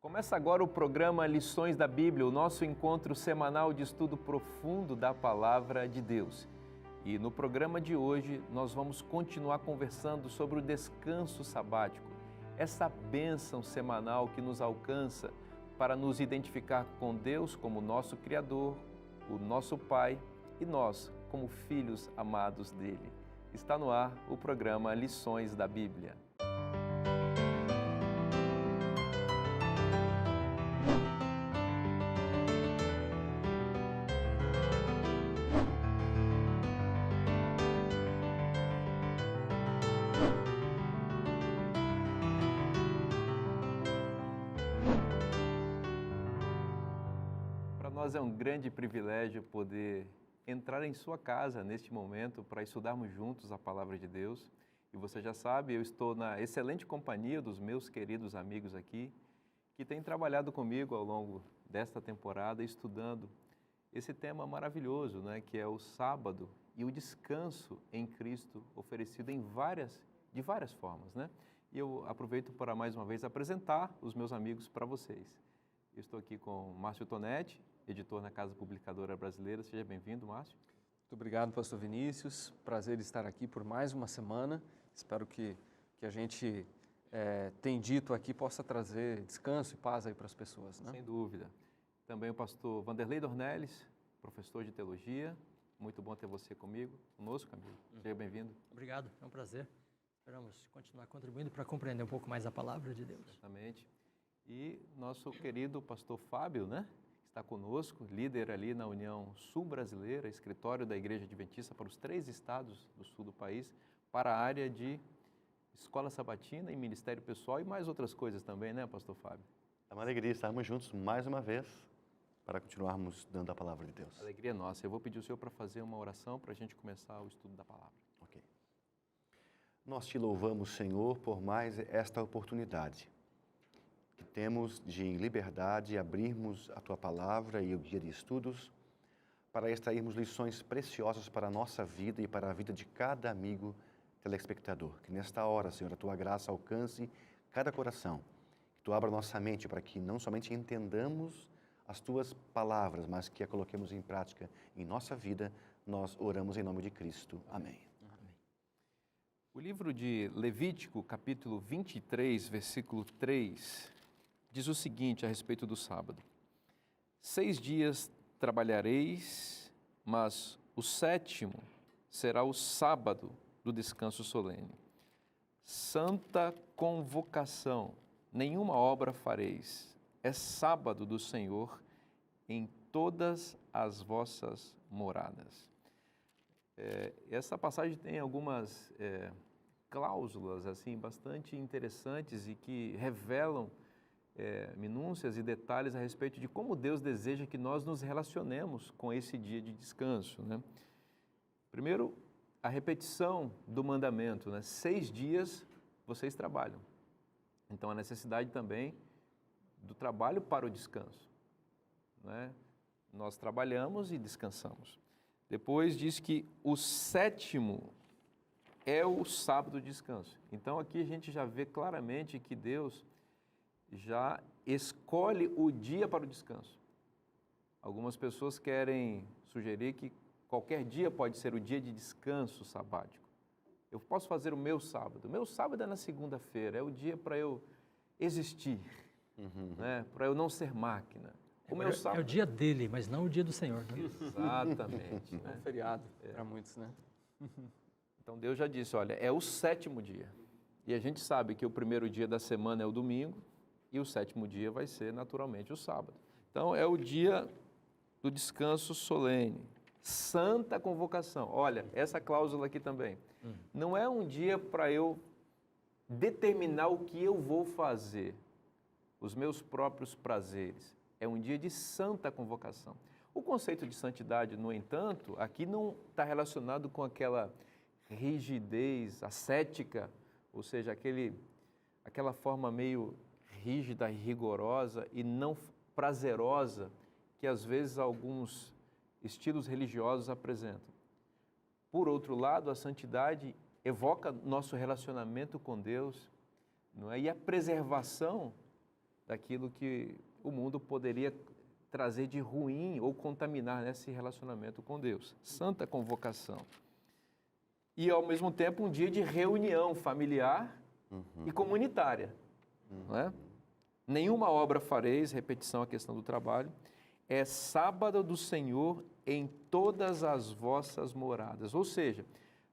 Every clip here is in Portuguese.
Começa agora o programa Lições da Bíblia, o nosso encontro semanal de estudo profundo da Palavra de Deus. E no programa de hoje nós vamos continuar conversando sobre o descanso sabático, essa bênção semanal que nos alcança para nos identificar com Deus como nosso Criador, o nosso Pai e nós como filhos amados dele. Está no ar o programa Lições da Bíblia. Para nós é um grande privilégio poder entrar em sua casa neste momento para estudarmos juntos a Palavra de Deus. E você já sabe, eu estou na excelente companhia dos meus queridos amigos aqui, que têm trabalhado comigo ao longo desta temporada, estudando esse tema maravilhoso, né, que é o sábado e o descanso em Cristo, oferecido de várias formas, né? E eu aproveito para mais uma vez apresentar os meus amigos para vocês. Eu estou aqui com Márcio Tonetti, editor na Casa Publicadora Brasileira. Seja bem-vindo, Márcio. Muito obrigado, pastor Vinícius. Prazer estar aqui por mais uma semana. Espero que a gente tem dito aqui possa trazer descanso e paz aí para as pessoas, né? Sem dúvida. Também o pastor Vanderlei Dornelles, professor de teologia. Muito bom ter você conosco, amigo. Seja bem-vindo. Obrigado, é um prazer. Esperamos continuar contribuindo para compreender um pouco mais a palavra de Deus. Exatamente. E nosso querido pastor Fábio, né? Está conosco, líder ali na União Sul Brasileira, escritório da Igreja Adventista para os 3 estados do sul do país, para a área de escola sabatina e ministério pessoal e mais outras coisas também, né, pastor Fábio? É uma alegria estarmos juntos mais uma vez para continuarmos dando a palavra de Deus. Alegria nossa. Eu vou pedir o senhor para fazer uma oração para a gente começar o estudo da palavra. Ok. Nós te louvamos, Senhor, por mais esta oportunidade que temos de, em liberdade, abrirmos a Tua Palavra e o guia de estudos para extrairmos lições preciosas para a nossa vida e para a vida de cada amigo telespectador. Que nesta hora, Senhor, a Tua graça alcance cada coração, que Tu abra nossa mente para que não somente entendamos as Tuas palavras, mas que a coloquemos em prática em nossa vida. Nós oramos em nome de Cristo. Amém. Amém. O livro de Levítico, capítulo 23, versículo 3... diz o seguinte a respeito do sábado: 6 dias trabalhareis, mas o 7º será o sábado do descanso solene. Santa convocação, nenhuma obra fareis. É sábado do Senhor em todas as vossas moradas. Essa passagem tem algumas cláusulas assim bastante interessantes e que revelam minúcias e detalhes a respeito de como Deus deseja que nós nos relacionemos com esse dia de descanso, né? Primeiro, a repetição do mandamento, né? 6 dias vocês trabalham. Então, a necessidade também do trabalho para o descanso, né? Nós trabalhamos e descansamos. Depois diz que o 7º é o sábado de descanso. Então, aqui a gente já vê claramente que Deus já escolhe o dia para o descanso. Algumas pessoas querem sugerir que qualquer dia pode ser o dia de descanso sabático. Eu posso fazer o meu sábado. O meu sábado é na segunda-feira, é o dia para eu existir, né? Para eu não ser máquina. É o dia dele, mas não o dia do Senhor, né? Exatamente. É um feriado para muitos, né? Então Deus já disse, olha, é o 7º dia. E a gente sabe que o primeiro dia da semana é o domingo, e o 7º dia vai ser, naturalmente, o sábado. Então, é o dia do descanso solene. Santa convocação. Olha, essa cláusula aqui também. Não é um dia para eu determinar o que eu vou fazer, os meus próprios prazeres. É um dia de santa convocação. O conceito de santidade, no entanto, aqui não está relacionado com aquela rigidez ascética, ou seja, aquela forma meio rígida e rigorosa e não prazerosa que às vezes alguns estilos religiosos apresentam. Por outro lado, a santidade evoca nosso relacionamento com Deus, não é? E a preservação daquilo que o mundo poderia trazer de ruim ou contaminar nesse relacionamento com Deus. Santa convocação. E, ao mesmo tempo, um dia de reunião familiar e comunitária. Não é? Nenhuma obra fareis, repetição a questão do trabalho, é sábado do Senhor em todas as vossas moradas. Ou seja,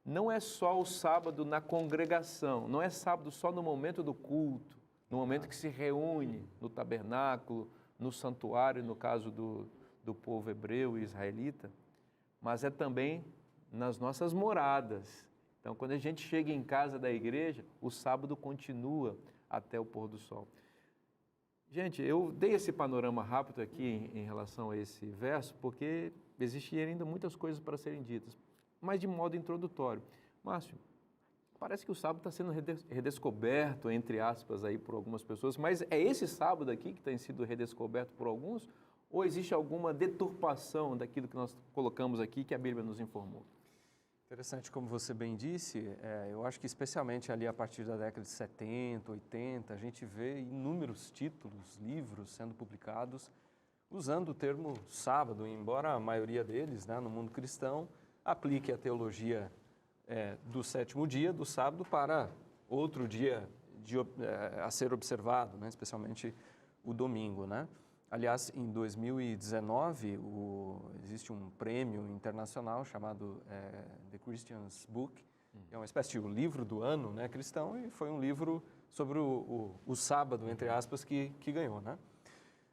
não é só o sábado na congregação, não é sábado só no momento do culto, no momento que se reúne no tabernáculo, no santuário, no caso do povo hebreu e israelita, mas é também nas nossas moradas. Então, quando a gente chega em casa da igreja, o sábado continua até o pôr do sol. Gente, eu dei esse panorama rápido aqui em relação a esse verso, porque existem ainda muitas coisas para serem ditas, mas de modo introdutório. Márcio, parece que o sábado está sendo redescoberto, entre aspas, aí por algumas pessoas, mas é esse sábado aqui que tem sido redescoberto por alguns, ou existe alguma deturpação daquilo que nós colocamos aqui que a Bíblia nos informou? Interessante, como você bem disse, eu acho que especialmente ali a partir da década de 70, 80, a gente vê inúmeros títulos, livros sendo publicados usando o termo sábado, embora a maioria deles, né, no mundo cristão, aplique a teologia do sétimo dia, do sábado, para outro dia a ser observado, né, especialmente o domingo, né? Aliás, em 2019, existe um prêmio internacional chamado The Christian's Book, que é uma espécie de livro do ano, né, cristão, e foi um livro sobre o sábado, entre aspas, que ganhou, né?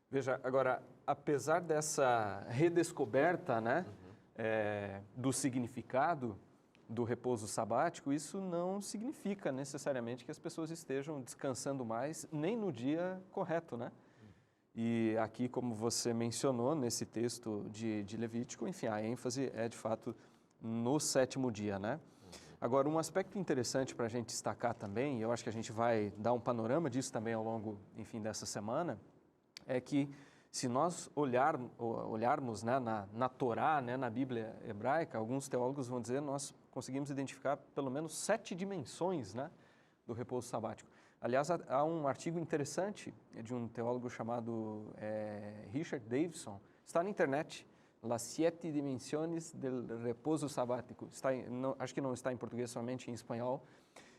Veja, agora, apesar dessa redescoberta, né, do significado do repouso sabático, isso não significa necessariamente que as pessoas estejam descansando mais, nem no dia correto, né? E aqui, como você mencionou nesse texto de Levítico, enfim, a ênfase é de fato no sétimo dia, né? Agora, um aspecto interessante para a gente destacar também, e eu acho que a gente vai dar um panorama disso também ao longo, enfim, dessa semana, é que se nós olharmos, né, na Torá, né, na Bíblia hebraica, alguns teólogos vão dizer, nós conseguimos identificar pelo menos 7 dimensões, né, do repouso sabático. Aliás, há um artigo interessante de um teólogo chamado Richard Davidson, está na internet, Las 7 Dimensões del Repouso Sabático. Acho que não está em português, somente em espanhol.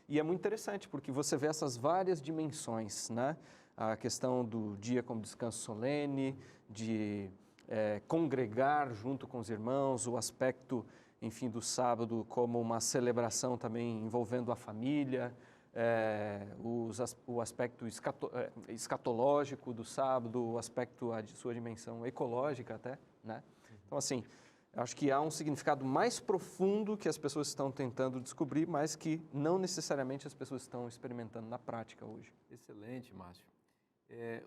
E é muito interessante, porque você vê essas várias dimensões, né? A questão do dia como descanso solene, de congregar junto com os irmãos, o aspecto, enfim, do sábado como uma celebração também envolvendo a família, o aspecto escatológico do sábado, o aspecto, a sua dimensão ecológica até, né? Então, assim, acho que há um significado mais profundo que as pessoas estão tentando descobrir, mas que não necessariamente as pessoas estão experimentando na prática hoje. Excelente, Márcio.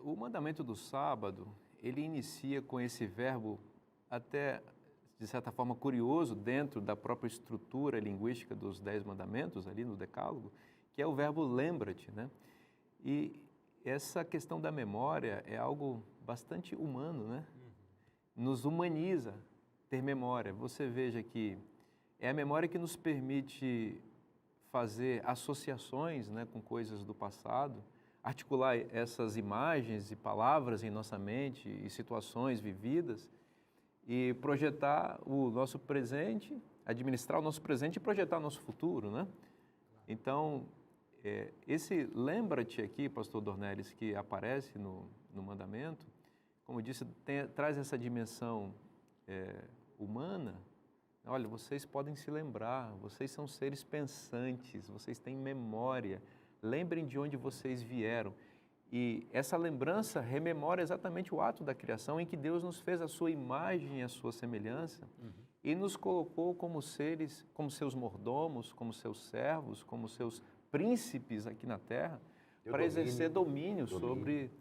O mandamento do sábado, ele inicia com esse verbo até, de certa forma, curioso dentro da própria estrutura linguística dos 10 mandamentos, ali no Decálogo, que é o verbo lembra-te, né? E essa questão da memória é algo bastante humano, né? Nos humaniza ter memória. Você veja que é a memória que nos permite fazer associações, né, com coisas do passado, articular essas imagens e palavras em nossa mente e situações vividas e projetar o nosso presente, administrar o nosso presente e projetar o nosso futuro, né? Então, esse lembra-te aqui, pastor Dornelles, que aparece no mandamento, como eu disse, traz essa dimensão humana. Olha, vocês podem se lembrar, vocês são seres pensantes, vocês têm memória, lembrem de onde vocês vieram. E essa lembrança rememora exatamente o ato da criação em que Deus nos fez a sua imagem e a sua semelhança e nos colocou como seres, como seus mordomos, como seus servos, como seus príncipes aqui na terra, para exercer domínio sobre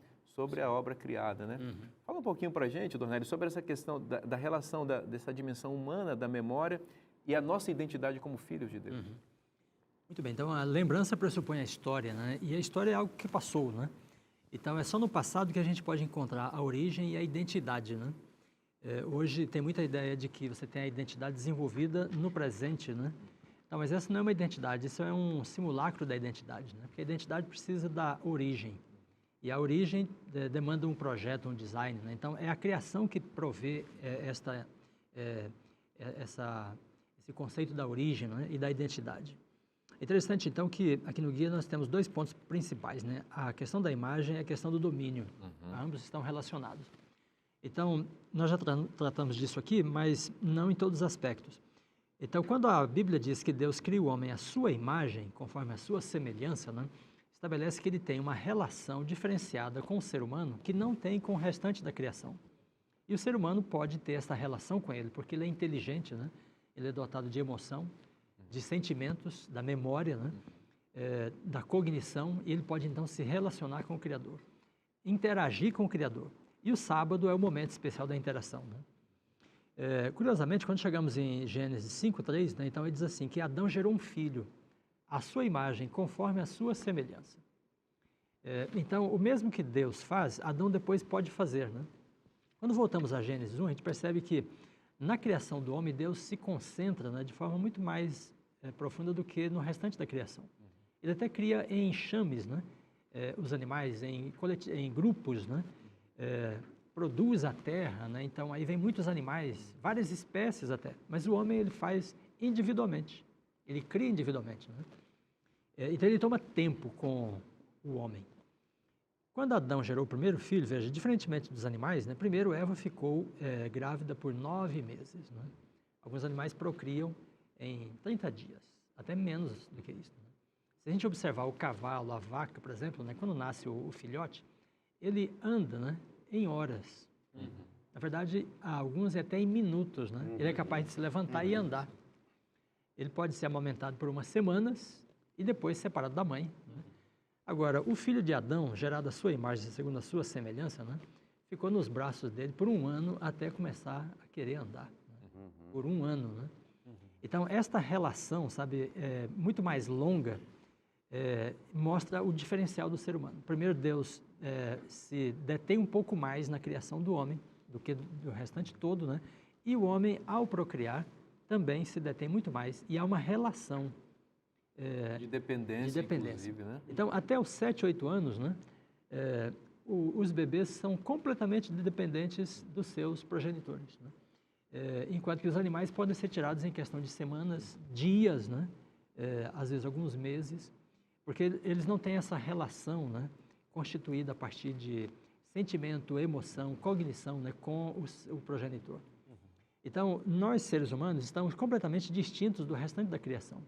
a obra criada, né? Fala um pouquinho para a gente, Dornelles, sobre essa questão da relação dessa dimensão humana, da memória e a nossa identidade como filhos de Deus. Muito bem, então a lembrança pressupõe a história, né? E a história é algo que passou, né? Então é só no passado que a gente pode encontrar a origem e a identidade, né? Hoje tem muita ideia de que você tem a identidade desenvolvida no presente, né? Não, mas essa não é uma identidade, isso é um simulacro da identidade, né? Porque a identidade precisa da origem. E a origem demanda um projeto, um design, né? Então, é a criação que provê esse conceito da origem, né? E da identidade. É interessante, então, que aqui no guia nós temos 2 pontos principais, né? A questão da imagem e a questão do domínio. Ambos estão relacionados. Então, nós já tratamos disso aqui, mas não em todos os aspectos. Então, quando a Bíblia diz que Deus cria o homem à sua imagem, conforme a sua semelhança, né? Estabelece que ele tem uma relação diferenciada com o ser humano que não tem com o restante da criação. E o ser humano pode ter essa relação com ele, porque ele é inteligente, né? Ele é dotado de emoção, de sentimentos, da memória, né? Da cognição, e ele pode então se relacionar com o Criador, interagir com o Criador. E o sábado é o momento especial da interação, né? Curiosamente, quando chegamos em Gênesis 5:3, né? Então ele diz assim, que Adão gerou um filho, à sua imagem, conforme a sua semelhança. Então, o mesmo que Deus faz, Adão depois pode fazer, né? Quando voltamos a Gênesis 1, a gente percebe que na criação do homem, Deus se concentra, né, de forma muito mais profunda do que no restante da criação. Ele até cria em enxames, né, os animais, em grupos, né, produz a terra, né, então aí vem muitos animais, várias espécies até, mas o homem ele faz individualmente, ele cria individualmente, né? Então ele toma tempo com o homem. Quando Adão gerou o primeiro filho, veja, diferentemente dos animais, né, primeiro Eva ficou grávida por 9 meses. Né? Alguns animais procriam em 30 dias, até menos do que isso. Né? Se a gente observar o cavalo, a vaca, por exemplo, né, quando nasce o filhote, ele anda, né, em horas. Na verdade, alguns até em minutos. Né? Ele é capaz de se levantar e andar. Ele pode ser amamentado por umas semanas e depois separado da mãe. Né? Agora, o filho de Adão, gerado à sua imagem, segundo a sua semelhança, né, ficou nos braços dele por 1 ano até começar a querer andar. Né? Por 1 ano, né? Então, esta relação, sabe, muito mais longa, mostra o diferencial do ser humano. Primeiro, Deus se detém um pouco mais na criação do homem do que do restante todo, né? E o homem, ao procriar, também se detém muito mais e há uma relação de dependência, inclusive, né? Então, até os 7, 8 anos, né, os bebês são completamente dependentes dos seus progenitores, né? Enquanto que os animais podem ser tirados em questão de semanas, dias, né, às vezes alguns meses, porque eles não têm essa relação, né, constituída a partir de sentimento, emoção, cognição, né, com o progenitor. Então, nós, seres humanos, estamos completamente distintos do restante da criação.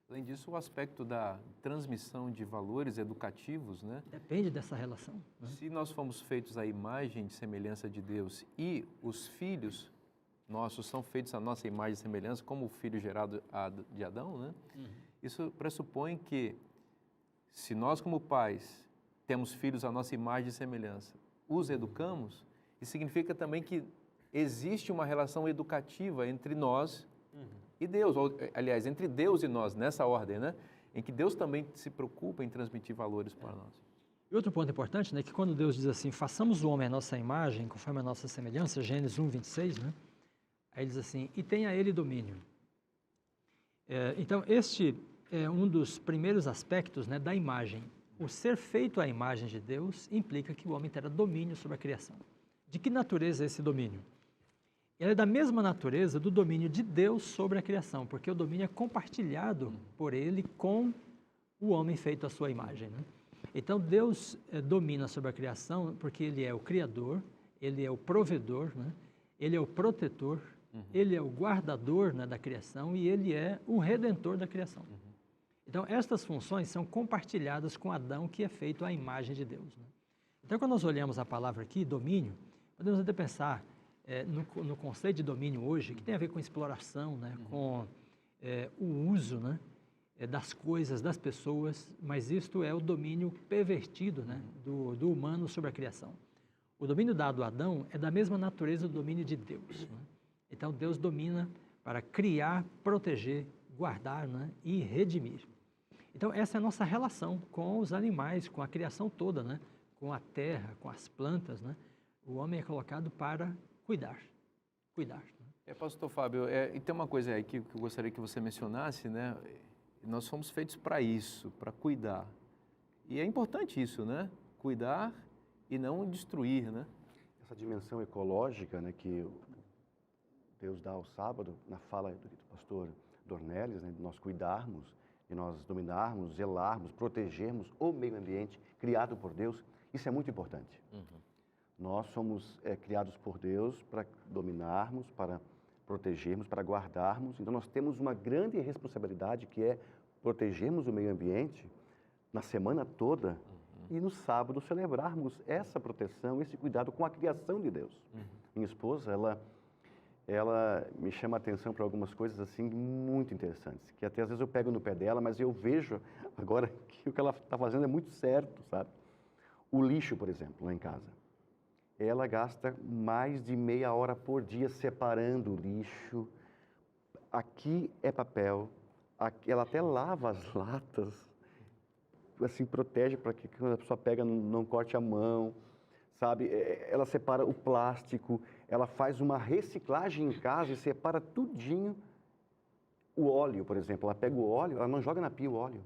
Além disso, o aspecto da transmissão de valores educativos, né? Depende dessa relação. Né? Se nós fomos feitos à imagem e semelhança de Deus e os filhos nossos são feitos à nossa imagem e semelhança, como o filho gerado de Adão, né? Isso pressupõe que, se nós como pais temos filhos à nossa imagem e semelhança, os educamos, isso significa também que existe uma relação educativa entre nós e Deus, ou, aliás, entre Deus e nós, nessa ordem, né? Em que Deus também se preocupa em transmitir valores para nós. E outro ponto importante, né, que quando Deus diz assim, façamos o homem à nossa imagem, conforme a nossa semelhança, Gênesis 1, 26, né? Aí ele diz assim, e tenha ele domínio. Então, este é um dos primeiros aspectos, né, da imagem. O ser feito à imagem de Deus implica que o homem terá domínio sobre a criação. De que natureza é esse domínio? Ele é da mesma natureza do domínio de Deus sobre a criação, porque o domínio é compartilhado por ele com o homem feito à sua imagem, né? Então, Deus domina sobre a criação porque ele é o Criador, ele é o provedor, né? Ele é o protetor, ele é o guardador, né, da criação e ele é o redentor da criação. Então, estas funções são compartilhadas com Adão, que é feito à imagem de Deus, né? Então, quando nós olhamos a palavra aqui, domínio, podemos até pensar no conceito de domínio hoje, que tem a ver com exploração, né, com o uso, né, das coisas, das pessoas, mas isto é o domínio pervertido, né, do humano sobre a criação. O domínio dado a Adão é da mesma natureza do domínio de Deus, né? Então, Deus domina para criar, proteger, guardar, né, e redimir. Então, essa é a nossa relação com os animais, com a criação toda, né, com a terra, com as plantas, né? O homem é colocado para cuidar. Pastor Fábio, e tem uma coisa aí que eu gostaria que você mencionasse, né? Nós fomos feitos para isso, para cuidar. E é importante isso, né? cuidar e não destruir, né? Essa dimensão ecológica, né, que Deus dá ao sábado, na fala do pastor Dornelles, né, de nós cuidarmos, de nós dominarmos, zelarmos, protegermos o meio ambiente criado por Deus, isso é muito importante. Nós somos criados por Deus para dominarmos, para protegermos, para guardarmos. Então, nós temos uma grande responsabilidade que é protegermos o meio ambiente na semana toda e no sábado celebrarmos essa proteção, esse cuidado com a criação de Deus. Minha esposa, ela me chama a atenção para algumas coisas assim muito interessantes, que até às vezes eu pego no pé dela, mas eu vejo agora que o que ela está fazendo é muito certo, sabe? O lixo, por exemplo, lá em casa. Ela gasta mais de meia hora por dia separando o lixo. Aqui é papel, aqui, ela até lava as latas, assim, protege para que quando a pessoa pega não corte a mão, sabe? Ela separa o plástico, ela faz uma reciclagem em casa e separa tudinho. O óleo, por exemplo, ela pega o óleo, ela não joga na pia o óleo.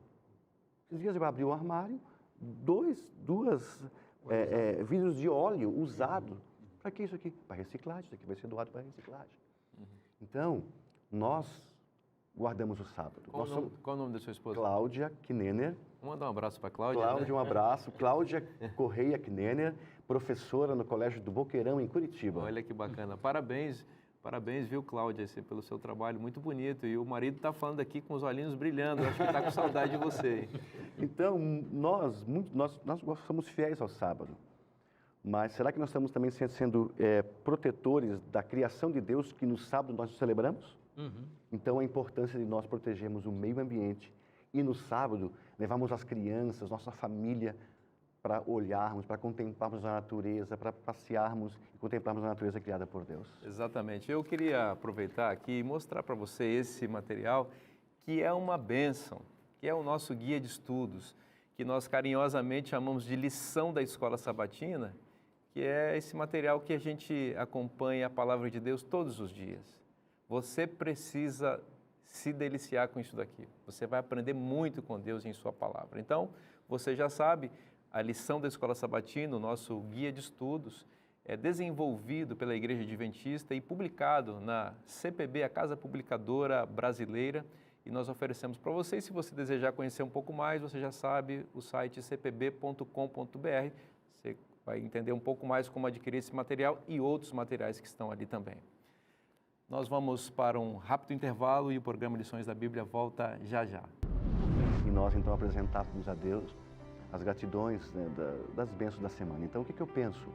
Esses dias eu abri o armário, duas vidros de óleo usado. Para que isso aqui? Para reciclagem, isso aqui vai ser doado para reciclagem. Então, nós guardamos o sábado. Qual o nome da sua esposa? Cláudia Knener. Vamos mandar um abraço para a Cláudia. Cláudia, um abraço. Cláudia Correia Knener, professora no Colégio do Boqueirão, em Curitiba. Olha que bacana. Parabéns, viu, Cláudia, pelo seu trabalho, muito bonito. E o marido está falando aqui com os olhinhos brilhando, acho que está com saudade de você. Então, nós somos fiéis ao sábado, mas será que nós estamos também sendo protetores da criação de Deus que no sábado nós celebramos? Então, a importância de nós protegermos o meio ambiente e no sábado levarmos as crianças, nossa família, para olharmos, para contemplarmos a natureza, para passearmos e contemplarmos a natureza criada por Deus. Exatamente. Eu queria aproveitar aqui e mostrar para você esse material, que é uma bênção, que é o nosso guia de estudos, que nós carinhosamente chamamos de lição da Escola Sabatina, que é esse material que a gente acompanha a Palavra de Deus todos os dias. Você precisa se deliciar com isso daqui. Você vai aprender muito com Deus em sua palavra. Então, você já sabe, a lição da Escola Sabatina, o nosso guia de estudos, é desenvolvido pela Igreja Adventista e publicado na CPB, a Casa Publicadora Brasileira, e nós oferecemos para você. E se você desejar conhecer um pouco mais, você já sabe, o site cpb.com.br. Você vai entender um pouco mais como adquirir esse material e outros materiais que estão ali também. Nós vamos para um rápido intervalo e o programa Lições da Bíblia volta já já. E nós então apresentávamos a Deus as gratidões, né, das bênçãos da semana. Então, o que eu penso?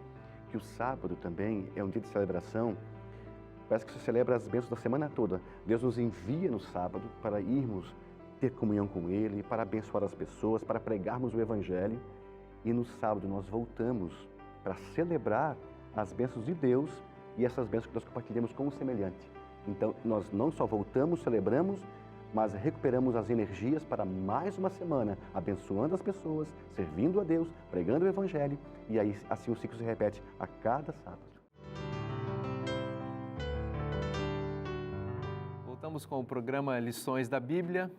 Que o sábado também é um dia de celebração. Parece que se celebra as bênçãos da semana toda. Deus nos envia no sábado para irmos ter comunhão com Ele, para abençoar as pessoas, para pregarmos o Evangelho. E no sábado nós voltamos para celebrar as bênçãos de Deus e essas bênçãos que nós compartilhamos com o semelhante. Então, nós não só voltamos, celebramos, mas recuperamos as energias para mais uma semana, abençoando as pessoas, servindo a Deus, pregando o Evangelho, e aí assim o ciclo se repete a cada sábado. Voltamos com o programa Lições da Bíblia,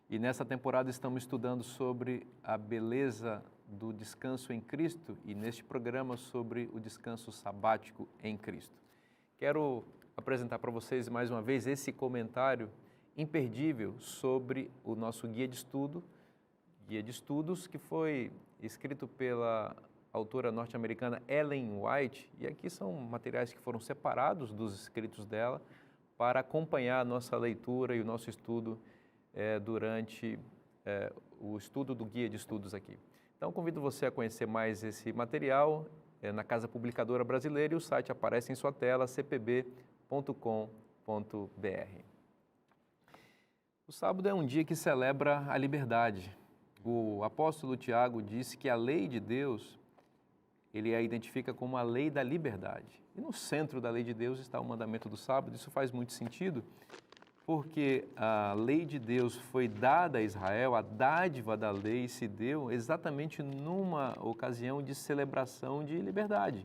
e nessa temporada estamos estudando sobre a beleza do descanso em Cristo e neste programa sobre o descanso sabático em Cristo. Quero apresentar para vocês mais uma vez esse comentário imperdível sobre o nosso guia de estudos que foi escrito pela autora norte-americana Ellen White, e aqui são materiais que foram separados dos escritos dela para acompanhar a nossa leitura e o nosso estudo durante o estudo do guia de estudos aqui. Então, convido você a conhecer mais esse material na Casa Publicadora Brasileira, e o site aparece em sua tela, cpb.com.br. O sábado é um dia que celebra a liberdade. O apóstolo Tiago disse que a lei de Deus, ele a identifica como a lei da liberdade. E no centro da lei de Deus está o mandamento do sábado. Isso faz muito sentido, porque a lei de Deus foi dada a Israel, a dádiva da lei se deu exatamente numa ocasião de celebração de liberdade.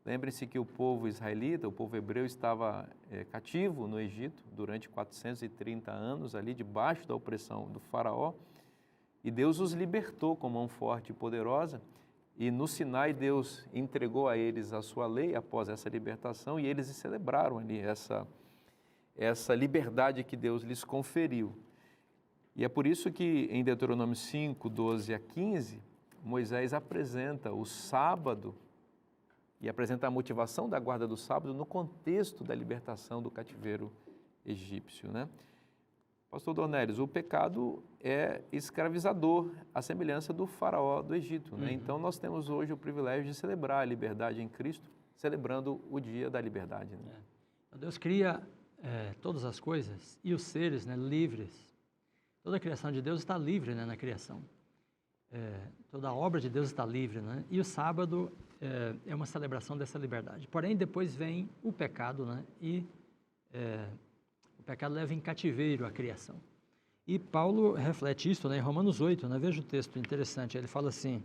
Lembre-se que o povo israelita, o povo hebreu, estava cativo no Egito durante 430 anos, ali debaixo da opressão do faraó, e Deus os libertou com mão forte e poderosa, E no Sinai, Deus entregou a eles a sua lei após essa libertação e eles celebraram ali essa liberdade que Deus lhes conferiu. E é por isso que em Deuteronômio 5, 12 a 15, Moisés apresenta o sábado e apresenta a motivação da guarda do sábado no contexto da libertação do cativeiro egípcio, né? Pastor Dornelles, o pecado é escravizador, à semelhança do faraó do Egito, né? Então nós temos hoje o privilégio de celebrar a liberdade em Cristo, celebrando o dia da liberdade, né? Então, Deus cria todas as coisas e os seres, né, livres. Toda a criação de Deus está livre, né, na criação. Toda a obra de Deus está livre, né? E o sábado é uma celebração dessa liberdade. Porém, depois vem o pecado, né? E o pecado leva em cativeiro a criação. E Paulo reflete isso, né, em Romanos 8, né? Veja o texto interessante, ele fala assim,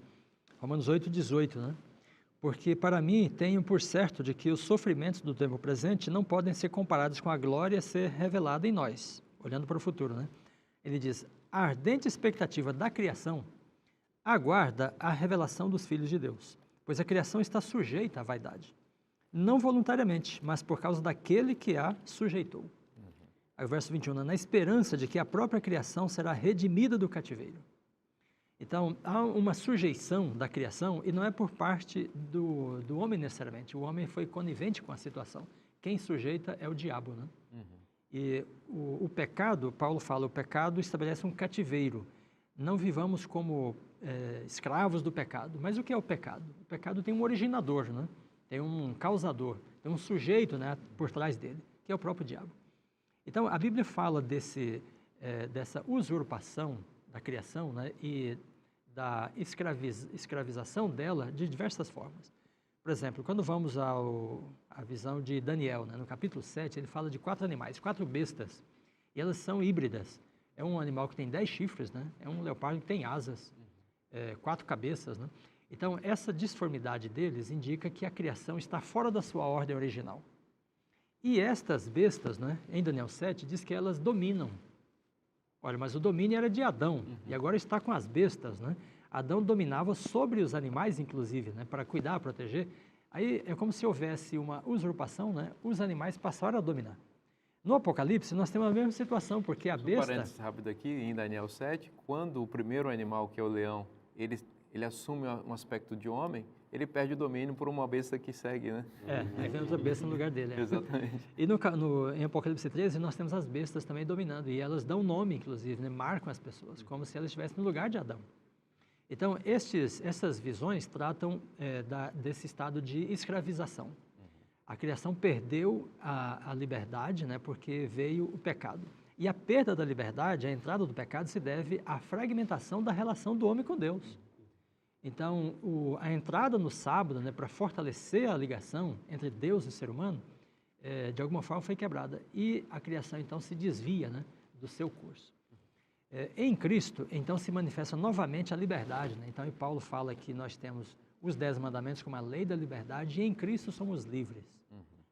Romanos 8, 18, né? Porque para mim tenho por certo de que os sofrimentos do tempo presente não podem ser comparados com a glória a ser revelada em nós, olhando para o futuro, né? Ele diz, a ardente expectativa da criação aguarda a revelação dos filhos de Deus, pois a criação está sujeita à vaidade, não voluntariamente, mas por causa daquele que a sujeitou. Aí o verso 21, na esperança de que a própria criação será redimida do cativeiro. Então, há uma sujeição da criação e não é por parte do homem necessariamente. O homem foi conivente com a situação. Quem sujeita é o diabo, né? E o pecado, Paulo fala, o pecado estabelece um cativeiro. Não vivamos como escravos do pecado. Mas o que é o pecado? O pecado tem um originador, né? Tem um causador, tem um sujeito, né, por trás dele, que é o próprio diabo. Então, a Bíblia fala dessa usurpação da criação, né, e da escravização dela de diversas formas. Por exemplo, quando vamos à visão de Daniel, né, no capítulo 7, ele fala de 4 animais, 4 bestas, e elas são híbridas. É um animal que tem 10 chifres, né, é um leopardo que tem asas, 4 cabeças, né? Então, essa disformidade deles indica que a criação está fora da sua ordem original. E estas bestas, né, em Daniel 7, diz que elas dominam. Olha, mas o domínio era de Adão, e agora está com as bestas, né? Adão dominava sobre os animais, inclusive, né, para cuidar, proteger. Aí é como se houvesse uma usurpação, né? Os animais passaram a dominar. No Apocalipse, nós temos a mesma situação, porque a besta... Um parênteses rápido aqui, em Daniel 7, quando o primeiro animal, que é o leão, ele assume um aspecto de homem, ele perde o domínio por uma besta que segue, né? Aí vem outra besta no lugar dele. Exatamente. E em Apocalipse 13, nós temos as bestas também dominando, e elas dão nome, inclusive, né? Marcam as pessoas, como se elas estivessem no lugar de Adão. Então, essas visões tratam desse estado de escravização. A criação perdeu a liberdade, né? Porque veio o pecado. E a perda da liberdade, a entrada do pecado, se deve à fragmentação da relação do homem com Deus. Então, a entrada no sábado, né, para fortalecer a ligação entre Deus e o ser humano, de alguma forma foi quebrada. E a criação, então, se desvia, né, do seu curso. Em Cristo, então, se manifesta novamente a liberdade, né? Então, e Paulo fala que nós temos os 10 mandamentos como a lei da liberdade e em Cristo somos livres.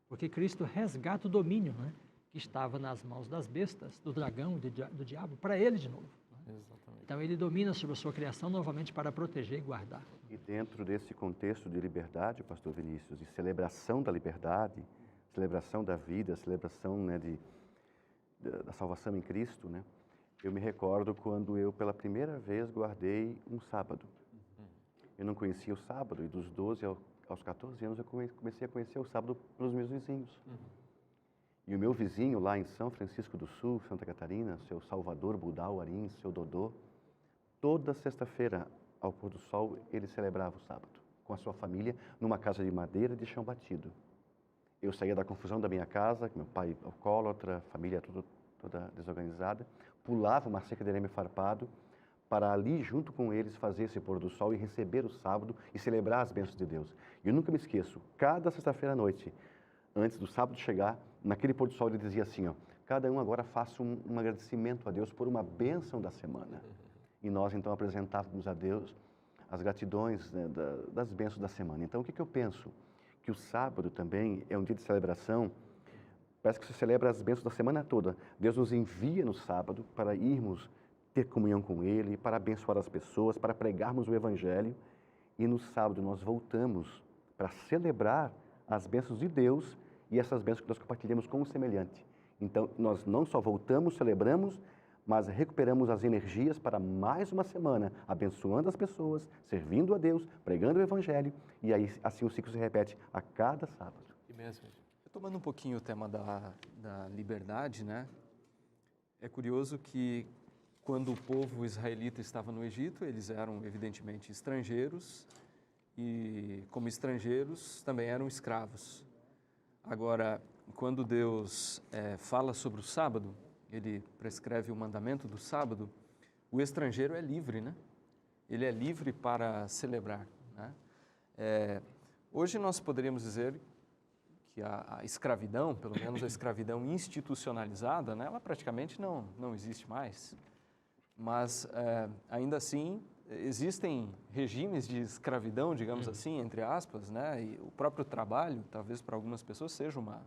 Porque Cristo resgata o domínio, né, que estava nas mãos das bestas, do dragão, do diabo, para ele de novo. Exatamente. Então, ele domina sobre a sua criação novamente para proteger e guardar. E dentro desse contexto de liberdade, pastor Vinícius, de celebração da liberdade, celebração da vida, celebração, né, da salvação em Cristo, né, eu me recordo quando eu, pela primeira vez, guardei um sábado. Eu não conhecia o sábado e dos 12 aos 14 anos eu comecei a conhecer o sábado pelos meus vizinhos. E o meu vizinho lá em São Francisco do Sul, Santa Catarina, seu Salvador Budal Arins, seu Dodô, toda sexta-feira, ao pôr do sol, ele celebrava o sábado, com a sua família, numa casa de madeira de chão batido. Eu saía da confusão da minha casa, meu pai alcoólatra, família toda desorganizada, pulava uma cerca de arame farpado, para ali, junto com eles, fazer esse pôr do sol e receber o sábado e celebrar as bênçãos de Deus. E eu nunca me esqueço, cada sexta-feira à noite, antes do sábado chegar, naquele pôr do sol ele dizia assim, ó, cada um agora faça um agradecimento a Deus por uma bênção da semana. E nós, então, apresentávamos a Deus as gratidões, né, das bênçãos da semana. Então, o que eu penso? Que o sábado também é um dia de celebração, parece que se celebra as bênçãos da semana toda. Deus nos envia no sábado para irmos ter comunhão com Ele, para abençoar as pessoas, para pregarmos o Evangelho. e no sábado nós voltamos para celebrar as bênçãos de Deus e essas bênçãos que nós compartilhamos com o semelhante. Então, nós não só voltamos, celebramos, mas recuperamos as energias para mais uma semana, abençoando as pessoas, servindo a Deus, pregando o Evangelho, e aí assim o ciclo se repete a cada sábado. Que mesmo. Retomando um pouquinho o tema da liberdade, né? É curioso que quando o povo israelita estava no Egito, eles eram evidentemente estrangeiros e, como estrangeiros, também eram escravos. Agora, quando Deus fala sobre o sábado, ele prescreve o mandamento do sábado, o estrangeiro é livre, né? Ele é livre para celebrar, né? Hoje nós poderíamos dizer que a escravidão, pelo menos a escravidão institucionalizada, né, ela praticamente não existe mais. Mas, ainda assim, existem regimes de escravidão, digamos assim, entre aspas, né? E o próprio trabalho, talvez para algumas pessoas, seja uma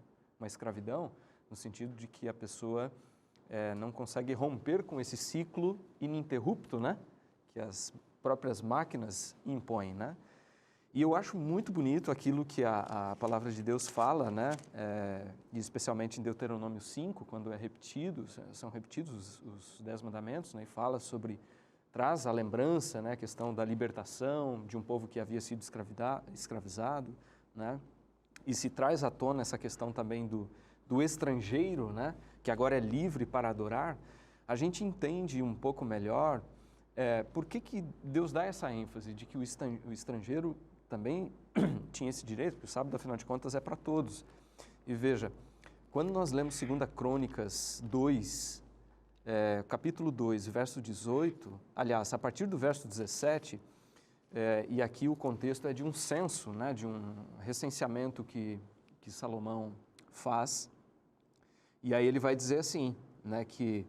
escravidão, no sentido de que a pessoa não consegue romper com esse ciclo ininterrupto, né? Que as próprias máquinas impõem, né? E eu acho muito bonito aquilo que a palavra de Deus fala, né? E especialmente em Deuteronômio 5, quando são repetidos os 10 mandamentos, né? E fala sobre, traz a lembrança, né? A questão da libertação de um povo que havia sido escravizado, né? E se traz à tona essa questão também do estrangeiro, né? Que agora é livre para adorar. A gente entende um pouco melhor por que Deus dá essa ênfase de que o estrangeiro também tinha esse direito, porque o sábado, afinal de contas, é para todos. E veja, quando nós lemos 2 Crônicas 2, capítulo 2, verso 18, aliás, a partir do verso 17, e aqui o contexto é de um censo, né, de um recenseamento que Salomão faz, e aí ele vai dizer assim, né, que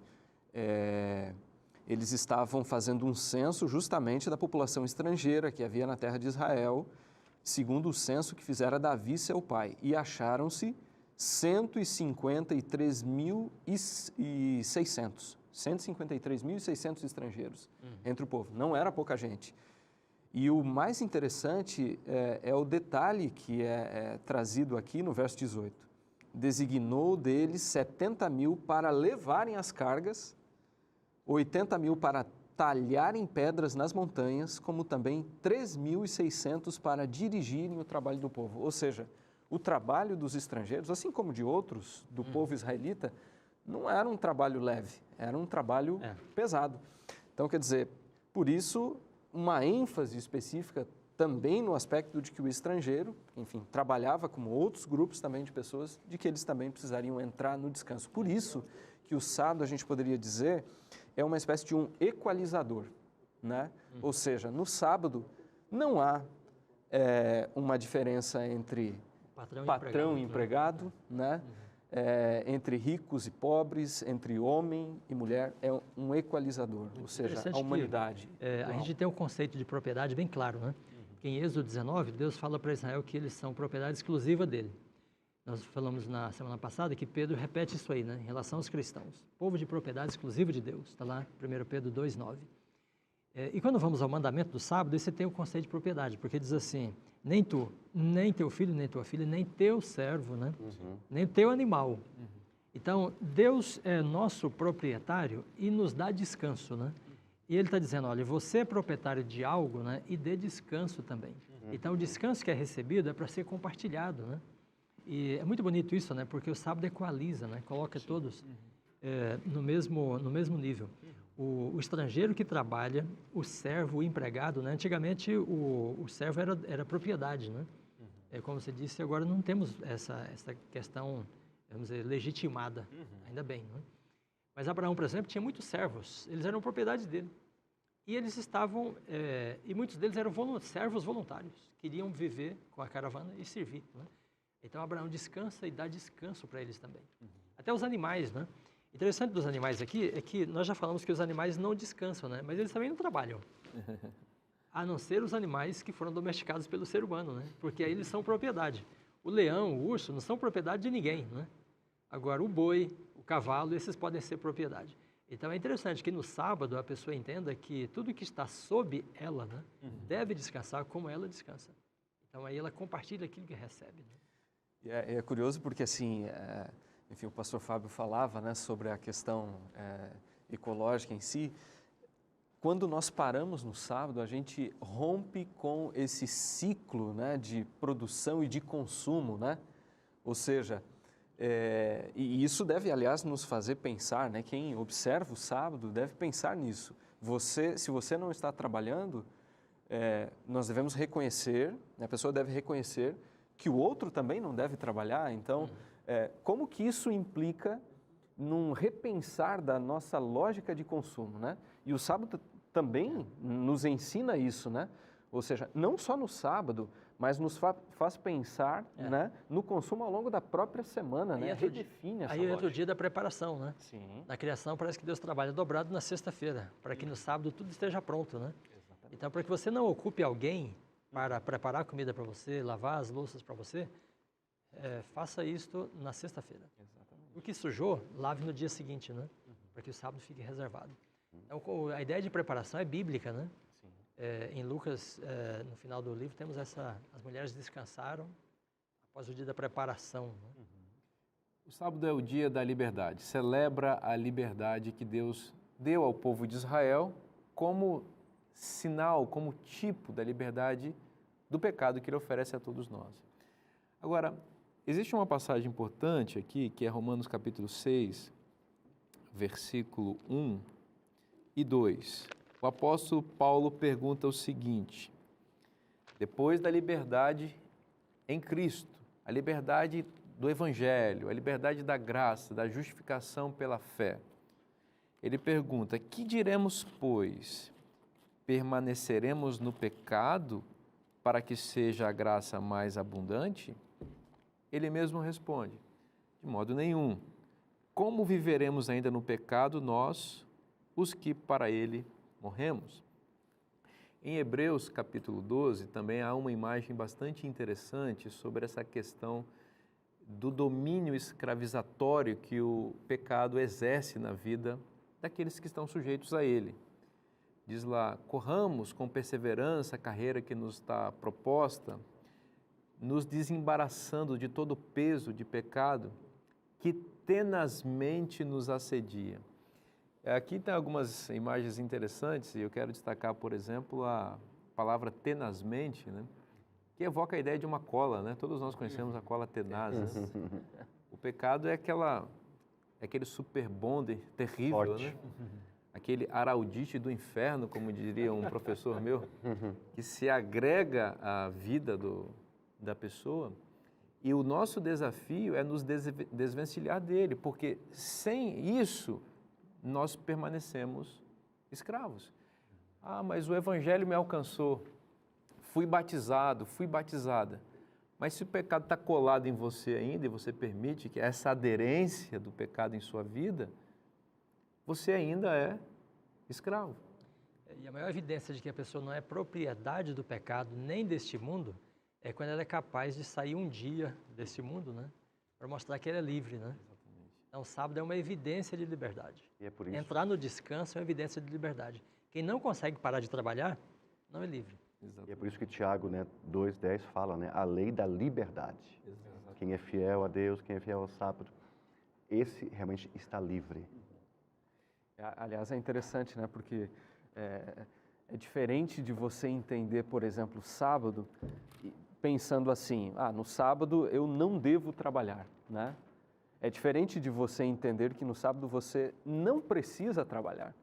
eles estavam fazendo um censo justamente da população estrangeira que havia na terra de Israel, segundo o censo que fizera Davi, seu pai. E acharam-se 153.600. 153.600 estrangeiros entre o povo. Não era pouca gente. E o mais interessante é o detalhe que é trazido aqui no verso 18. Designou deles 70.000 para levarem as cargas, 80.000 para talharem pedras nas montanhas, como também 3.600 para dirigirem o trabalho do povo. Ou seja, o trabalho dos estrangeiros, assim como de outros do povo israelita, não era um trabalho leve, era um trabalho pesado. Então, quer dizer, por isso, uma ênfase específica também no aspecto de que o estrangeiro, enfim, trabalhava como outros grupos também de pessoas, de que eles também precisariam entrar no descanso. Por isso que o sábado, a gente poderia dizer, é uma espécie de um equalizador, né? Ou seja, no sábado não há uma diferença entre patrão e empregado, né? Entre ricos e pobres, entre homem e mulher, é um equalizador, ou seja, a humanidade. A gente tem um conceito de propriedade bem claro, né? Que em Êxodo 19, Deus fala para Israel que eles são propriedade exclusiva dele. Nós falamos na semana passada que Pedro repete isso aí, né, em relação aos cristãos. Povo de propriedade exclusiva de Deus, está lá, 1 Pedro 2,9. E quando vamos ao mandamento do sábado, aí você tem o conceito de propriedade, porque diz assim, nem tu, nem teu filho, nem tua filha, nem teu servo, né, nem teu animal. Então, Deus é nosso proprietário e nos dá descanso, né? E ele está dizendo, olha, você é proprietário de algo, né, e dê descanso também. Então, o descanso que é recebido é para ser compartilhado, né? E é muito bonito isso, né? Porque o sábado equaliza, né? Coloca todos no mesmo nível. O estrangeiro que trabalha, o servo, o empregado, né? Antigamente o servo era propriedade, né? Como você disse, agora não temos essa questão, vamos dizer, legitimada, ainda bem, né? Mas Abraão, por exemplo, tinha muitos servos, eles eram propriedade dele. E eles estavam, e muitos deles eram servos voluntários, queriam viver com a caravana e servir, né? Então, Abraão descansa e dá descanso para eles também. Até os animais, né? Interessante dos animais aqui é que nós já falamos que os animais não descansam, né? Mas eles também não trabalham. A não ser os animais que foram domesticados pelo ser humano, né? Porque aí eles são propriedade. O leão, o urso não são propriedade de ninguém, né? Agora, o boi, o cavalo, esses podem ser propriedade. Então, é interessante que no sábado a pessoa entenda que tudo que está sob ela, né, deve descansar como ela descansa. Então, aí ela compartilha aquilo que recebe. Né? E é curioso porque, assim, enfim, o pastor Fábio falava, né, sobre a questão ecológica em si. Quando nós paramos no sábado, a gente rompe com esse ciclo, né, de produção e de consumo, né? Ou seja, e isso deve, aliás, nos fazer pensar, né? Quem observa o sábado deve pensar nisso. Se você não está trabalhando, nós devemos reconhecer, né, a pessoa deve reconhecer que o outro também não deve trabalhar. Então, como que isso implica num repensar da nossa lógica de consumo, né? E o sábado também nos ensina isso, né? Ou seja, não só no sábado, mas nos faz pensar, né, no consumo ao longo da própria semana, né? Redefine essa lógica. Aí entra o dia da preparação, né? Sim. Na criação parece que Deus trabalha dobrado na sexta-feira, para que no sábado tudo esteja pronto, né? Exatamente. Então, para que você não ocupe alguém para preparar a comida para você, lavar as louças para você, faça isto na sexta-feira. O que sujou, lave no dia seguinte, né? Para que o sábado fique reservado. Então, a ideia de preparação é bíblica, né? Sim. Em Lucas, no final do livro, temos as mulheres descansaram após o dia da preparação. Né? O sábado é o dia da liberdade. Celebra a liberdade que Deus deu ao povo de Israel como sinal, como tipo da liberdade do pecado que Ele oferece a todos nós. Agora, existe uma passagem importante aqui, que é Romanos capítulo 6, versículo 1 e 2. O apóstolo Paulo pergunta o seguinte: depois da liberdade em Cristo, a liberdade do Evangelho, a liberdade da graça, da justificação pela fé, ele pergunta: que diremos, pois? Permaneceremos no pecado para que seja a graça mais abundante? Ele mesmo responde: de modo nenhum. Como viveremos ainda no pecado nós, os que para ele morremos? Em Hebreus capítulo 12 também há uma imagem bastante interessante sobre essa questão do domínio escravizatório que o pecado exerce na vida daqueles que estão sujeitos a ele. Diz lá: corramos com perseverança a carreira que nos está proposta, nos desembaraçando de todo o peso de pecado que tenazmente nos assedia. Aqui tem algumas imagens interessantes e eu quero destacar, por exemplo, a palavra tenazmente, né? Que evoca a ideia de uma cola, né? Todos nós conhecemos a cola tenaz. Né? O pecado é aquele super bonder terrível, Forte. né? Aquele araldite do inferno, como diria um professor meu, que se agrega à vida da pessoa. E o nosso desafio é nos desvencilhar dele, porque sem isso nós permanecemos escravos. Ah, mas o Evangelho me alcançou, fui batizado, fui batizada. Mas se o pecado está colado em você ainda e você permite que essa aderência do pecado em sua vida, você ainda é escravo. E a maior evidência de que a pessoa não é propriedade do pecado nem deste mundo é quando ela é capaz de sair um dia desse mundo, né? Para mostrar que ela é livre, né? Então, o sábado é uma evidência de liberdade. E é por isso. Entrar no descanso é uma evidência de liberdade. Quem não consegue parar de trabalhar, não é livre. E é por isso que Tiago, né, 2:10 fala, né, a lei da liberdade. Quem é fiel a Deus, quem é fiel ao sábado, esse realmente está livre. Aliás, é interessante, né? Porque é diferente de você entender, por exemplo, sábado, pensando assim: no sábado eu não devo trabalhar, né? É diferente de você entender que no sábado você não precisa trabalhar,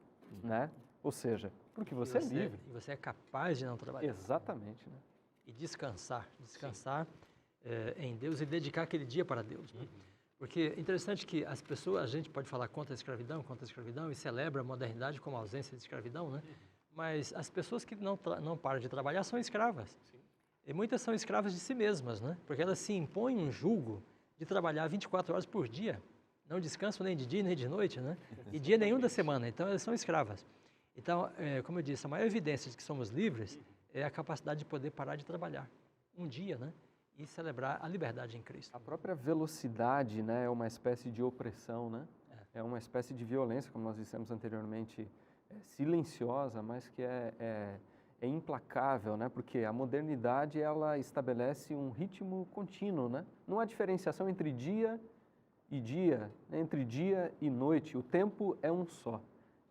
né? Ou seja, porque você é livre. E você é capaz de não trabalhar. Exatamente, né? E descansar em Deus e dedicar aquele dia para Deus, né? Porque é interessante que as pessoas, a gente pode falar contra a escravidão e celebra a modernidade como a ausência de escravidão, né? Mas as pessoas que não param de trabalhar são escravas. E muitas são escravas de si mesmas, né? Porque elas se impõem um jugo de trabalhar 24 horas por dia, não descansam nem de dia nem de noite, né? E dia nenhum da semana, então elas são escravas. Então, como eu disse, a maior evidência de que somos livres é a capacidade de poder parar de trabalhar um dia, né? E celebrar a liberdade em Cristo. A própria velocidade, né, é uma espécie de opressão, né? é uma espécie de violência, como nós dissemos anteriormente, silenciosa, mas que é implacável, né? Porque a modernidade ela estabelece um ritmo contínuo, né? Não há diferenciação entre dia e dia, entre dia e noite. O tempo é um só.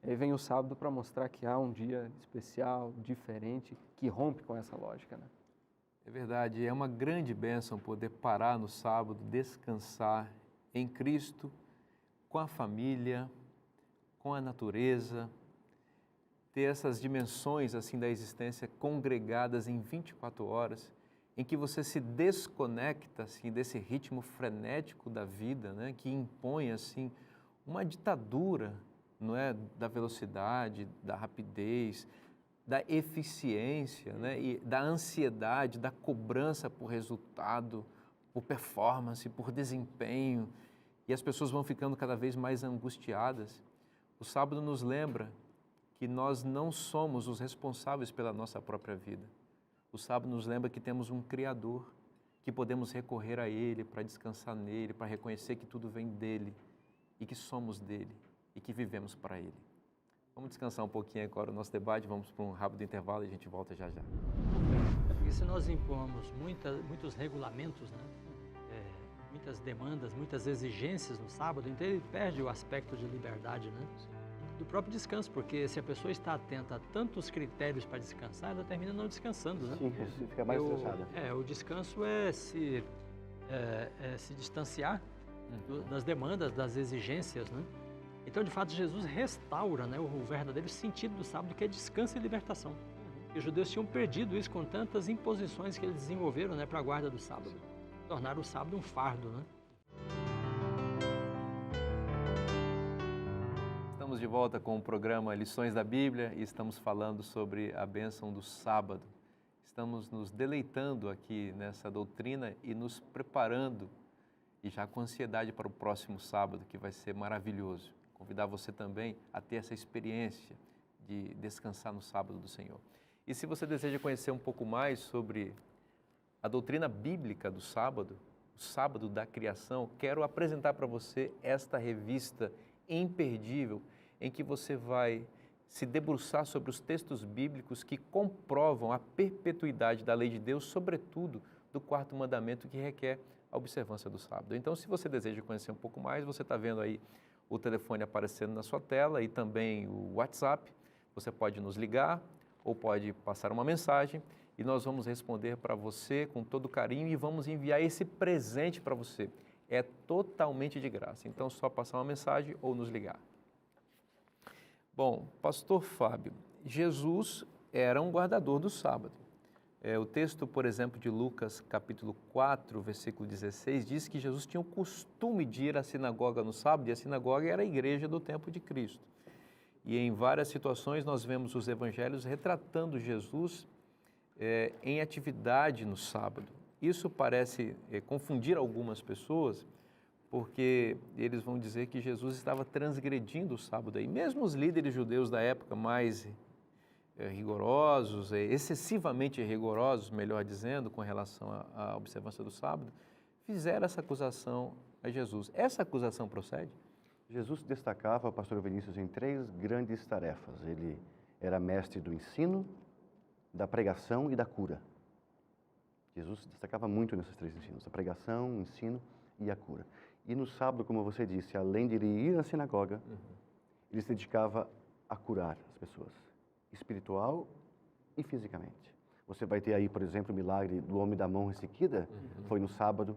Aí vem o sábado para mostrar que há um dia especial, diferente, que rompe com essa lógica, né? É verdade, é uma grande bênção poder parar no sábado, descansar em Cristo, com a família, com a natureza, ter essas dimensões assim da existência congregadas em 24 horas, em que você se desconecta assim desse ritmo frenético da vida, né, que impõe assim uma ditadura, não é, da velocidade, da rapidez, da eficiência, né, e da ansiedade, da cobrança por resultado, por performance, por desempenho, e as pessoas vão ficando cada vez mais angustiadas. O sábado nos lembra que nós não somos os responsáveis pela nossa própria vida. O sábado nos lembra que temos um Criador, que podemos recorrer a Ele para descansar nele, para reconhecer que tudo vem dEle e que somos dEle e que vivemos para Ele. Vamos descansar um pouquinho agora o nosso debate, vamos para um rápido intervalo e a gente volta já já. Porque se nós impomos muitos regulamentos, né? Muitas demandas, muitas exigências no sábado, então ele perde o aspecto de liberdade, né? Do próprio descanso, porque se a pessoa está atenta a tantos critérios para descansar, ela termina não descansando, né? Sim, fica mais estressada. O descanso é se distanciar das demandas, das exigências, né? Então, de fato, Jesus restaura, né, o verdadeiro sentido do sábado, que é descanso e libertação. E os judeus tinham perdido isso com tantas imposições que eles desenvolveram, né, para a guarda do sábado. Tornaram o sábado um fardo, né? Estamos de volta com o programa Lições da Bíblia e estamos falando sobre a bênção do sábado. Estamos nos deleitando aqui nessa doutrina e nos preparando, e já com ansiedade para o próximo sábado, que vai ser maravilhoso. Convidar você também a ter essa experiência de descansar no sábado do Senhor. E se você deseja conhecer um pouco mais sobre a doutrina bíblica do sábado, o sábado da criação, quero apresentar para você esta revista imperdível, em que você vai se debruçar sobre os textos bíblicos que comprovam a perpetuidade da lei de Deus, sobretudo do quarto mandamento, que requer a observância do sábado. Então, se você deseja conhecer um pouco mais, você está vendo aí o telefone aparecendo na sua tela e também o WhatsApp. Você pode nos ligar ou pode passar uma mensagem e nós vamos responder para você com todo carinho e vamos enviar esse presente para você. É totalmente de graça, então só passar uma mensagem ou nos ligar. Bom, pastor Fábio, Jesus era um guardador do sábado. O texto, por exemplo, de Lucas, capítulo 4, versículo 16, diz que Jesus tinha o costume de ir à sinagoga no sábado, e a sinagoga era a igreja do tempo de Cristo. E em várias situações nós vemos os evangelhos retratando Jesus em atividade no sábado. Isso parece confundir algumas pessoas, porque eles vão dizer que Jesus estava transgredindo o sábado. E mesmo os líderes judeus da época mais rigorosos, excessivamente rigorosos, melhor dizendo, com relação à observância do sábado, fizeram essa acusação a Jesus. Essa acusação procede? Jesus destacava, pastor Vinícius, em 3 grandes tarefas. Ele era mestre do ensino, da pregação e da cura. Jesus destacava muito nesses 3 ensinos, a pregação, o ensino e a cura. E no sábado, como você disse, além de ele ir à sinagoga, ele se dedicava a curar as pessoas, espiritual e fisicamente. Você vai ter aí, por exemplo, o milagre do homem da mão ressequida, foi no sábado.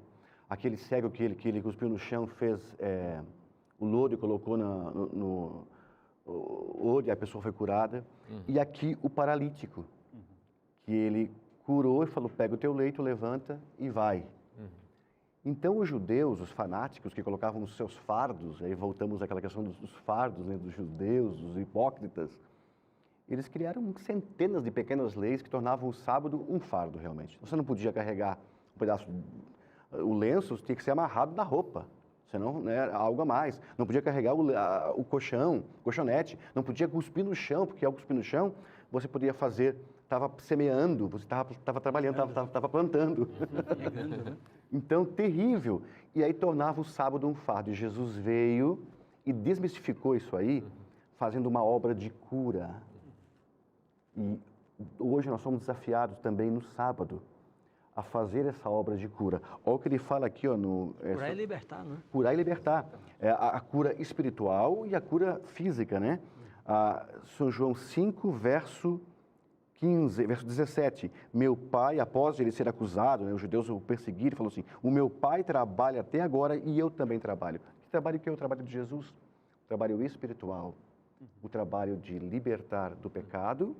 Aquele cego que ele cuspiu no chão, fez o lodo e colocou no olho, e a pessoa foi curada. E aqui o paralítico, que ele curou e falou, pega o teu leito, levanta e vai. Então os judeus, os fanáticos que colocavam os seus fardos, aí voltamos àquela questão dos fardos, né, dos judeus, dos hipócritas, eles criaram centenas de pequenas leis que tornavam o sábado um fardo realmente. Você não podia carregar um pedaço, o lenço tinha que ser amarrado na roupa, senão, né, algo a mais. Não podia carregar o colchonete, não podia cuspir no chão, porque ao cuspir no chão você podia fazer, estava semeando, você estava trabalhando, estava plantando. Então, terrível. E aí tornava o sábado um fardo. E Jesus veio e desmistificou isso aí, fazendo uma obra de cura. E hoje nós somos desafiados também no sábado a fazer essa obra de cura. Olha o que ele fala aqui, ó, Curar e libertar, né? curar e libertar. A cura espiritual e a cura física, né? São João 5, verso 17. Meu pai, após ele ser acusado, né, os judeus o perseguiram, falou assim: o meu pai trabalha até agora e eu também trabalho. Que trabalho que é o trabalho de Jesus? O trabalho espiritual. O trabalho de libertar do pecado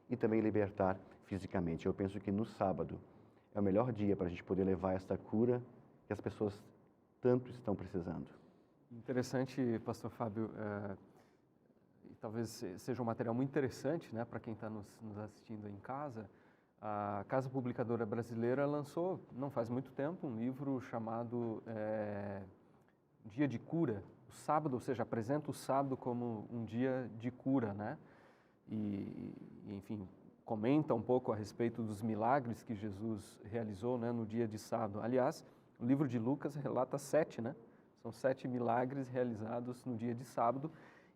e também libertar fisicamente. Eu penso que no sábado é o melhor dia para a gente poder levar esta cura que as pessoas tanto estão precisando. Interessante, pastor Fábio, e talvez seja um material muito interessante, né, para quem está nos assistindo em casa. A Casa Publicadora Brasileira lançou, não faz muito tempo, um livro chamado Dia de Cura, o sábado, ou seja, apresenta o sábado como um dia de cura, né? E enfim, comenta um pouco a respeito dos milagres que Jesus realizou, né, no dia de sábado. Aliás, o livro de Lucas relata 7, né? São 7 milagres realizados no dia de sábado.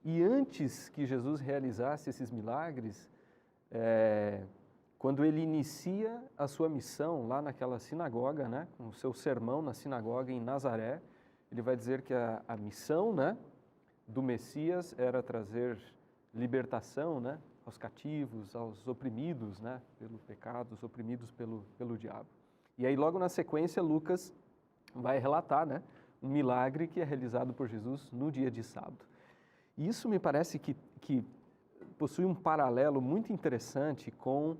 E antes que Jesus realizasse esses milagres, quando ele inicia a sua missão lá naquela sinagoga, né, com o seu sermão na sinagoga em Nazaré, ele vai dizer que a missão, né, do Messias era trazer libertação, né, aos cativos, aos oprimidos, né, pelo pecado, os oprimidos pelo diabo. E aí logo na sequência Lucas vai relatar, né, um milagre que é realizado por Jesus no dia de sábado. E isso me parece que possui um paralelo muito interessante com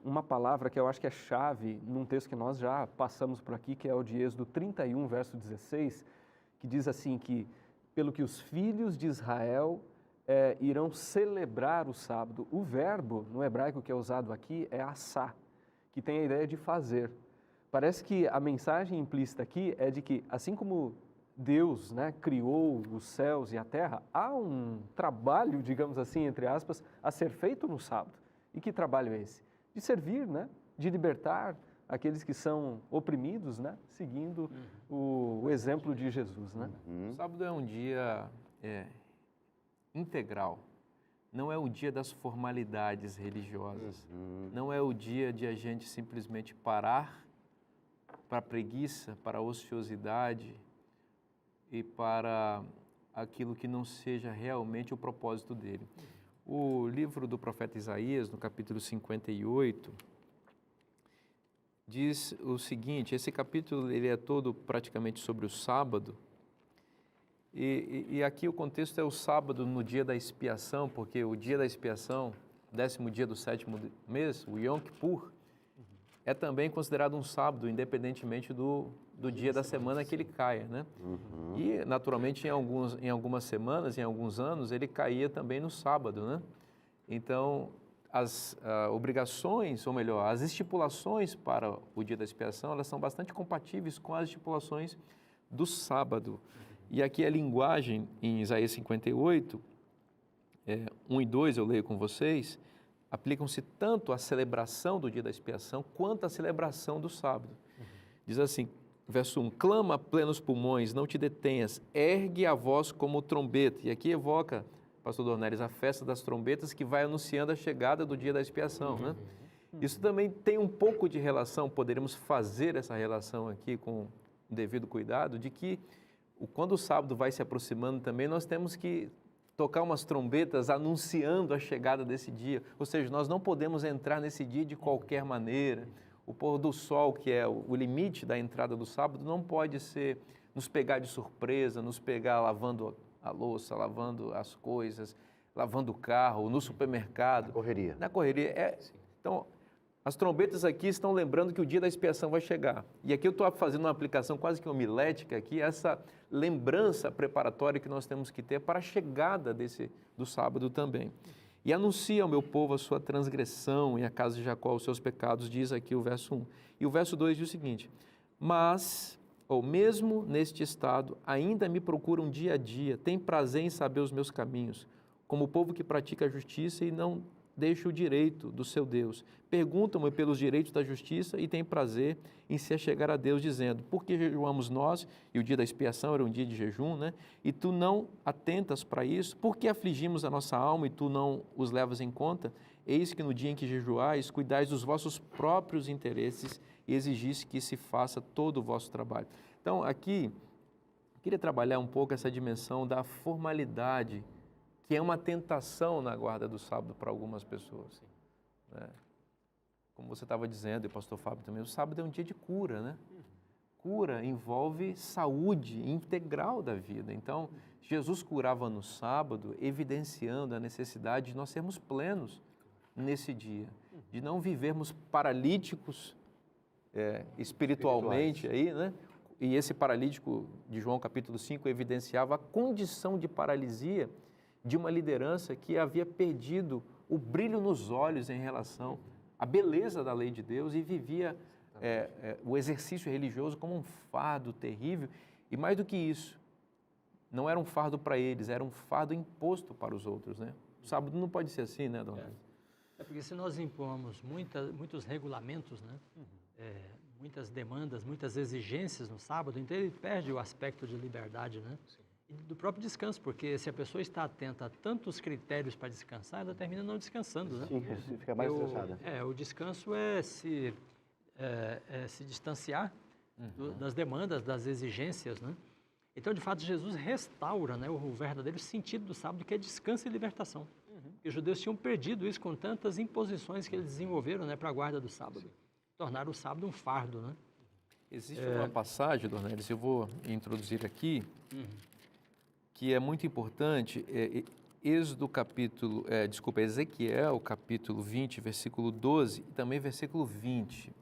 uma palavra que eu acho que é chave num texto que nós já passamos por aqui, que é o de Êxodo 31, verso 16, que diz assim que, pelo que os filhos de Israel irão celebrar o sábado. O verbo no hebraico que é usado aqui é assá, que tem a ideia de fazer. Parece que a mensagem implícita aqui é de que, assim como Deus, né, criou os céus e a terra, há um trabalho, digamos assim, entre aspas, a ser feito no sábado. E que trabalho é esse? De servir, né, de libertar aqueles que são oprimidos, né, seguindo o exemplo de Jesus, né? O sábado é um dia integral. Não é o dia das formalidades religiosas. Não é o dia de a gente simplesmente parar para a preguiça, para a ociosidade e para aquilo que não seja realmente o propósito dele. O livro do profeta Isaías, no capítulo 58, diz o seguinte, esse capítulo ele é todo praticamente sobre o sábado, e aqui o contexto é o sábado no dia da expiação, porque o dia da expiação, 10º dia do 7º mês, o Yom Kippur, é também considerado um sábado, independentemente do dia da semana que ele caia, né? E, naturalmente, em algumas semanas, em alguns anos, ele caía também no sábado, né? Então, as obrigações, ou melhor, as estipulações para o dia da expiação, elas são bastante compatíveis com as estipulações do sábado. E aqui a linguagem, em Isaías 58, 1 e 2, eu leio com vocês, aplicam-se tanto à celebração do dia da expiação quanto à celebração do sábado. Diz assim, verso 1, clama a plenos pulmões, não te detenhas, ergue a voz como trombeta. E aqui evoca, pastor Dornelles, a festa das trombetas que vai anunciando a chegada do dia da expiação, né? Isso também tem um pouco de relação, poderíamos fazer essa relação aqui com devido cuidado, de que quando o sábado vai se aproximando também, nós temos que tocar umas trombetas anunciando a chegada desse dia. Ou seja, nós não podemos entrar nesse dia de qualquer maneira. O pôr do sol, que é o limite da entrada do sábado, não pode ser nos pegar de surpresa, nos pegar lavando a louça, lavando as coisas, lavando o carro, no supermercado. Na correria. Então, as trombetas aqui estão lembrando que o dia da expiação vai chegar. E aqui eu estou fazendo uma aplicação quase que homilética aqui, essa lembrança preparatória que nós temos que ter para a chegada do sábado também. E anuncia ao meu povo a sua transgressão e a casa de Jacó os seus pecados, diz aqui o verso 1. E o verso 2 diz o seguinte, mas, ou mesmo neste estado, ainda me procuram dia a dia, tem prazer em saber os meus caminhos, como o povo que pratica a justiça e não deixa o direito do seu Deus. Perguntam-me pelos direitos da justiça e têm prazer em se achegar a Deus, dizendo, por que jejuamos nós? E o dia da expiação era um dia de jejum, né? E tu não atentas para isso? Por que afligimos a nossa alma e tu não os levas em conta? Eis que no dia em que jejuais, cuidais dos vossos próprios interesses e exigis que se faça todo o vosso trabalho. Então, aqui, queria trabalhar um pouco essa dimensão da formalidade, que é uma tentação na guarda do sábado para algumas pessoas. Né? Como você estava dizendo, e o pastor Fábio também, o sábado é um dia de cura, né? Cura envolve saúde integral da vida. Então, Jesus curava no sábado, evidenciando a necessidade de nós sermos plenos nesse dia, de não vivermos paralíticos espiritualmente aí, né? E esse paralítico de João capítulo 5 evidenciava a condição de paralisia de uma liderança que havia perdido o brilho nos olhos em relação à beleza da lei de Deus e vivia o exercício religioso como um fardo terrível. E mais do que isso, não era um fardo para eles, era um fardo imposto para os outros, né? O sábado não pode ser assim, né, dona? É porque se nós impomos muitos regulamentos, né? Muitas demandas, muitas exigências no sábado, então ele perde o aspecto de liberdade, né? E do próprio descanso, porque se a pessoa está atenta a tantos critérios para descansar, ela termina não descansando, né? Sim, fica mais estressada. O descanso é se distanciar das demandas, das exigências, né? Então, de fato, Jesus restaura, né, o verdadeiro sentido do sábado, que é descanso e libertação. E os judeus tinham perdido isso com tantas imposições que eles desenvolveram, né, para a guarda do sábado. Tornaram o sábado um fardo, né? Existe uma passagem, dona Elis, eu vou introduzir aqui, que é muito importante, Ezequiel, capítulo 20, versículo 12 e também versículo 20.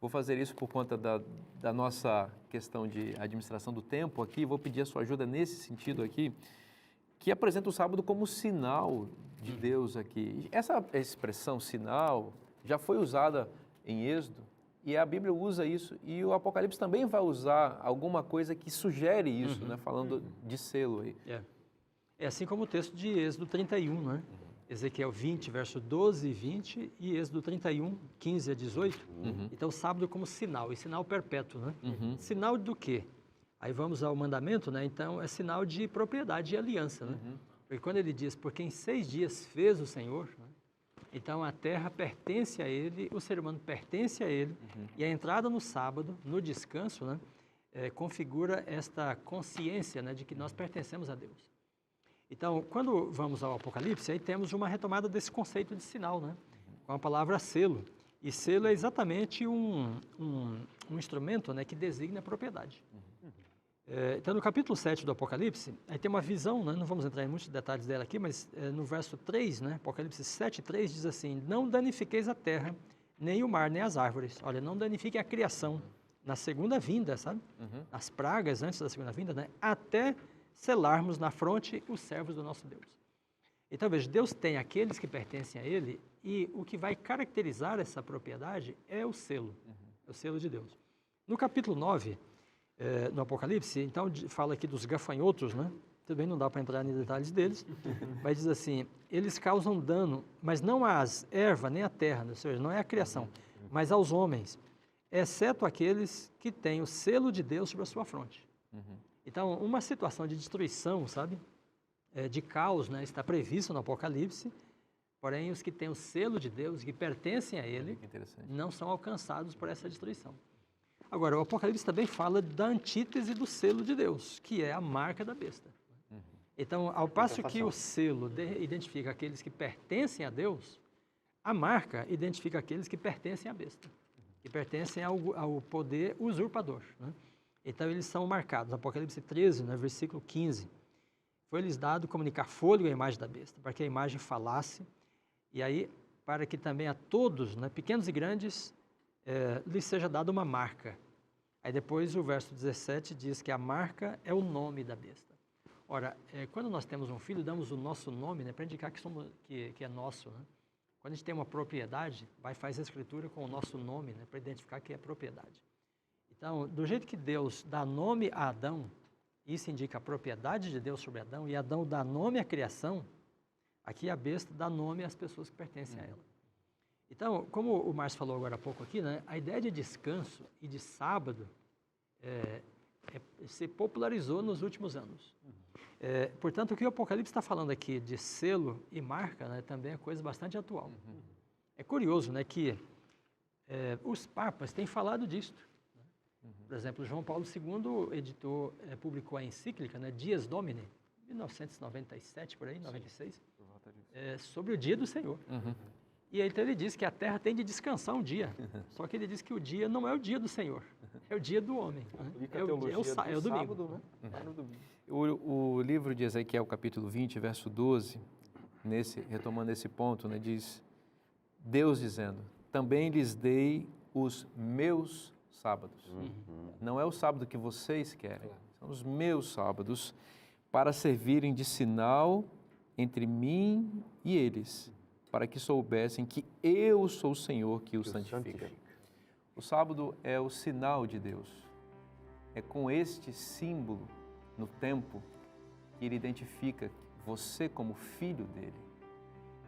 Vou fazer isso por conta da nossa questão de administração do tempo aqui, vou pedir a sua ajuda nesse sentido aqui, que apresenta o sábado como sinal de Deus aqui. Essa expressão sinal já foi usada em Êxodo, e a Bíblia usa isso, e o Apocalipse também vai usar alguma coisa que sugere isso, né? Falando de selo aí. É assim como o texto de Êxodo 31, né? Ezequiel 20, verso 12 e 20, e Êxodo 31, 15 a 18. Então, sábado como sinal, e sinal perpétuo, né? Sinal do quê? Aí vamos ao mandamento, né? Então, é sinal de propriedade e aliança, né? Porque quando ele diz, porque em 6 dias fez o Senhor, né? Então, a terra pertence a ele, o ser humano pertence a ele, e a entrada no sábado, no descanso, né? Configura esta consciência, né, de que nós pertencemos a Deus. Então, quando vamos ao Apocalipse, aí temos uma retomada desse conceito de sinal, né? Com a palavra selo. E selo é exatamente um instrumento, né, que designa a propriedade. Então, no capítulo 7 do Apocalipse, aí tem uma visão, né? Não vamos entrar em muitos detalhes dela aqui, mas no verso 3, né? Apocalipse 7, 3 diz assim, não danifiqueis a terra, nem o mar, nem as árvores. Olha, não danifiquem a criação na segunda vinda, sabe? As pragas antes da segunda vinda, né? Até selarmos na fronte os servos do nosso Deus. Então, veja, Deus tem aqueles que pertencem a Ele e o que vai caracterizar essa propriedade é o selo, é o selo de Deus. No capítulo 9, no Apocalipse, então fala aqui dos gafanhotos, né? Também não dá para entrar em detalhes deles, mas diz assim, eles causam dano, mas não às ervas nem à terra, ou seja, não é a criação, mas aos homens, exceto aqueles que têm o selo de Deus sobre a sua fronte. Então, uma situação de destruição, sabe, de caos, né, está prevista no Apocalipse, porém os que têm o selo de Deus, que pertencem a Ele, não são alcançados por essa destruição. Agora, o Apocalipse também fala da antítese do selo de Deus, que é a marca da besta. Então, ao passo que o selo identifica aqueles que pertencem a Deus, a marca identifica aqueles que pertencem à besta, que pertencem ao poder usurpador, né? Então, eles são marcados. Apocalipse 13, né, versículo 15. Foi-lhes dado comunicar fôlego à imagem da besta, para que a imagem falasse, e aí, para que também a todos, né, pequenos e grandes, lhes seja dada uma marca. Aí depois o verso 17 diz que a marca é o nome da besta. Ora, quando nós temos um filho, damos o nosso nome, né, para indicar que é nosso, né? Quando a gente tem uma propriedade, faz a escritura com o nosso nome, né, para identificar que é propriedade. Então, do jeito que Deus dá nome a Adão, isso indica a propriedade de Deus sobre Adão, e Adão dá nome à criação, Aqui a besta dá nome às pessoas que pertencem a ela. Então, como o Márcio falou agora há pouco aqui, né, a ideia de descanso e de sábado se popularizou nos últimos anos. Portanto, o que o Apocalipse está falando aqui de selo e marca, né, também é coisa bastante atual. É curioso, né, que os papas têm falado disto. Por exemplo, João Paulo II publicou a encíclica, né, Dies Domini, 1997, por aí, 96, sobre o dia do Senhor. E aí, então ele diz que a terra tem de descansar um dia. Só que ele diz que o dia não é o dia do Senhor, é o dia do homem. Né? É o domingo. Sábado, né? É no domingo. O livro de Ezequiel, capítulo 20, verso 12, retomando esse ponto, né, diz, Deus dizendo, também lhes dei os meus sábados. Não é o sábado que vocês querem, são os meus sábados, para servirem de sinal entre mim e eles, para que soubessem que eu sou o Senhor que os santifica. O sábado é o sinal de Deus. É com este símbolo no tempo que ele identifica você como filho dele.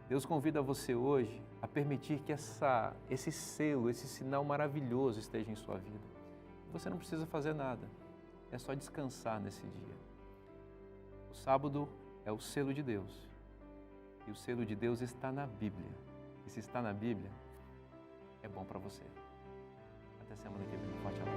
Deus convida você hoje a permitir que esse selo, esse sinal maravilhoso esteja em sua vida. Você não precisa fazer nada, é só descansar nesse dia. O sábado é o selo de Deus. E o selo de Deus está na Bíblia. E se está na Bíblia, é bom para você. Até semana que vem. Um forte abraço.